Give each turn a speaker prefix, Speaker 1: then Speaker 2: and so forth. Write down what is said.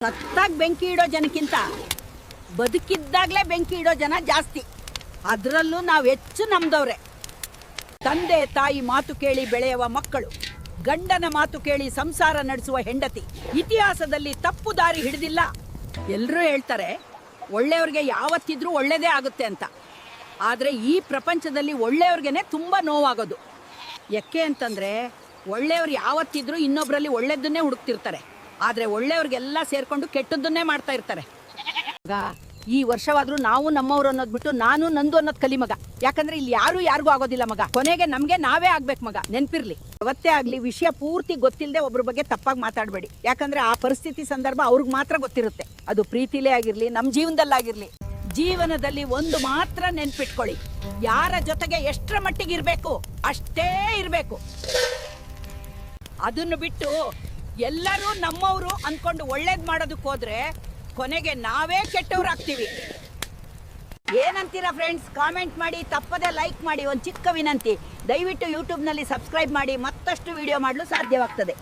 Speaker 1: ಸತ್ತಾಗ ಬೆಂಕಿ ಇಡೋ ಜನಕ್ಕಿಂತ ಬದುಕಿದ್ದಾಗಲೇ ಬೆಂಕಿ ಇಡೋ ಜನ ಜಾಸ್ತಿ. ಅದರಲ್ಲೂ ನಾವು ಹೆಚ್ಚು ನಂಬದವ್ರೆ. ತಂದೆ ತಾಯಿ ಮಾತು ಕೇಳಿ ಬೆಳೆಯುವ ಮಕ್ಕಳು, ಗಂಡನ ಮಾತು ಕೇಳಿ ಸಂಸಾರ ನಡೆಸುವ ಹೆಂಡತಿ. ಇತಿಹಾಸದಲ್ಲಿ ತಪ್ಪು ದಾರಿ ಹಿಡಿದಿಲ್ಲ. ಎಲ್ಲರೂ ಹೇಳ್ತಾರೆ ಒಳ್ಳೆಯವ್ರಿಗೆ ಯಾವತ್ತಿದ್ರೂ ಒಳ್ಳೆಯದೇ ಆಗುತ್ತೆ ಅಂತ. ಆದರೆ ಈ ಪ್ರಪಂಚದಲ್ಲಿ ಒಳ್ಳೆಯವ್ರಿಗೇನೆ ತುಂಬ ನೋವಾಗೋದು. ಯಾಕೆ ಅಂತಂದರೆ ಒಳ್ಳೆಯವ್ರು ಯಾವತ್ತಿದ್ರೂ ಇನ್ನೊಬ್ಬರಲ್ಲಿ ಒಳ್ಳೆಯದನ್ನೇ ಹುಡುಕ್ತಿರ್ತಾರೆ. ಆದರೆ ಒಳ್ಳೆಯವ್ರಿಗೆಲ್ಲ ಸೇರಿಕೊಂಡು ಕೆಟ್ಟದ್ದನ್ನೇ ಮಾಡ್ತಾ ಇರ್ತಾರೆ. ಈ ವರ್ಷವಾದರೂ ನಾವು ನಮ್ಮವ್ರು ಅನ್ನೋದು ಬಿಟ್ಟು ನಾನು ನಂದು ಅನ್ನೋದು ಕಲಿ ಮಗ. ಯಾಕಂದ್ರೆ ಇಲ್ಲಿ ಯಾರಿಗೂ ಆಗೋದಿಲ್ಲ ಮಗ. ಕೊನೆಗೆ ನಮಗೆ ನಾವೇ ಆಗ್ಬೇಕು ಮಗ. ನೆನ್ಪಿರ್ಲಿ, ಯಾವತ್ತೇ ಆಗ್ಲಿ ವಿಷಯ ಪೂರ್ತಿ ಗೊತ್ತಿಲ್ಲದೆ ಒಬ್ರ ಬಗ್ಗೆ ತಪ್ಪಾಗಿ ಮಾತಾಡಬೇಡಿ. ಯಾಕಂದ್ರೆ ಆ ಪರಿಸ್ಥಿತಿ ಸಂದರ್ಭ ಅವ್ರಿಗೆ ಮಾತ್ರ ಗೊತ್ತಿರುತ್ತೆ. ಅದು ಪ್ರೀತಿಲೇ ಆಗಿರ್ಲಿ, ನಮ್ಮ ಜೀವನದಲ್ಲಾಗಿರ್ಲಿ. ಜೀವನದಲ್ಲಿ ಒಂದು ಮಾತ್ರ ನೆನ್ಪಿಟ್ಕೊಳ್ಳಿ, ಯಾರ ಜೊತೆಗೆ ಎಷ್ಟರ ಮಟ್ಟಿಗೆ ಇರಬೇಕು ಅಷ್ಟೇ ಇರಬೇಕು. ಅದನ್ನು ಬಿಟ್ಟು ಎಲ್ಲರೂ ನಮ್ಮವರು ಅನ್ಕೊಂಡು ಒಳ್ಳೇದ್ ಮಾಡೋದಕ್ಕೆ ಹೋದ್ರೆ ಕೊನೆಗೆ ನಾವೇ ಕೆಟ್ಟವ್ರಾಗ್ತೀವಿ. ಏನಂತೀರಾ ಫ್ರೆಂಡ್ಸ್? ಕಾಮೆಂಟ್ ಮಾಡಿ, ತಪ್ಪದೆ ಲೈಕ್ ಮಾಡಿ. ಒಂದು ಚಿಕ್ಕ ವಿನಂತಿ, ದಯವಿಟ್ಟು ಯೂಟ್ಯೂಬ್ನಲ್ಲಿ ಸಬ್ಸ್ಕ್ರೈಬ್ ಮಾಡಿ, ಮತ್ತಷ್ಟು ವಿಡಿಯೋ ಮಾಡಲು ಸಾಧ್ಯವಾಗ್ತದೆ.